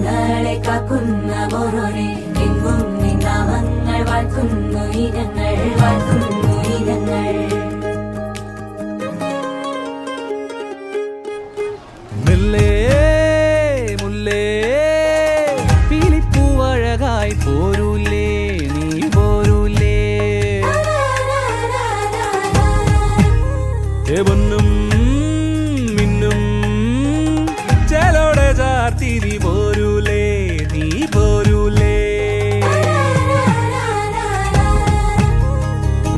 ഞങ്ങളെ കാക്കുന്ന ഓരോരെ എങ്ങും നിന്നാമങ്ങൾ വാഴ്ത്തുന്നു ഇനങ്ങൾ വാഴ്ത്തുന്നു ഇനങ്ങൾ. മുല്ലേ മുല്ലേ പീലിപ്പൂവഴകായി പോരൂലേ നീ പോരൂലേ പൊന്നും മിന്നും ചേലോടെ ചാർത്തിരി പോരൂലേ നീ പോരൂലേ.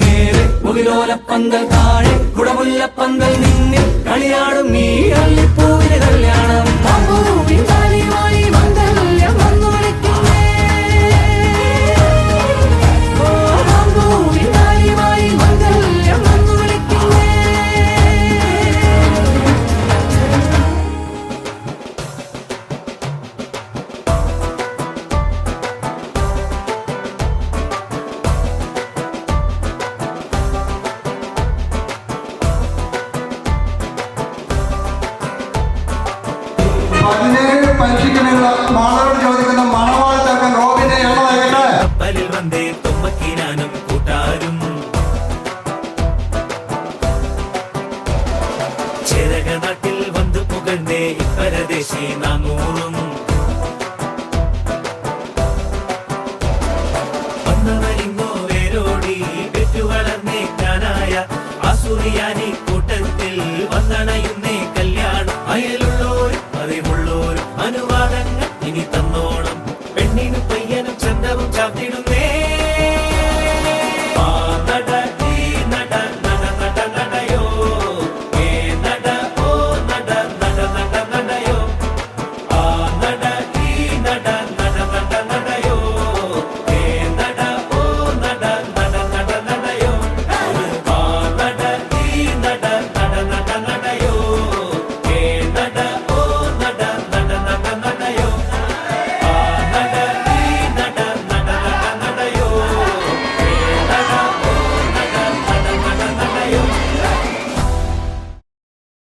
നേരെ മുകിലോലപ്പന്തൽ താഴെ കുടമുല്ലപ്പന്തൽ നിന്നിൽ കളിയാടും ഈ അള്ളിപ്പൂവിന് കല്യാണം. പരീക്ഷിക്കാനുള്ള മാളോട് ചോദിക്കുന്ന മണവാൾ തർക്കം റോബിനെ കപ്പലിൽ വന്നേ തുമ്പക്കിനാനും കൂട്ടാരും ചേരക നാട്ടിൽ വന്നു പുകഴ്ന്നേ ഇപ്പരദേശി നാനൂറും വന്നവരിങ്ങോ വേരോടി പെറ്റുവളർന്നേക്കാനായ ആസുറിയാനി കൂട്ടത്തിൽ വന്നണയുന്നേ കല്യാണം. അയലുള്ളോരും അറിവുള്ളോരും അനുവാദങ്ങൾ ഇനി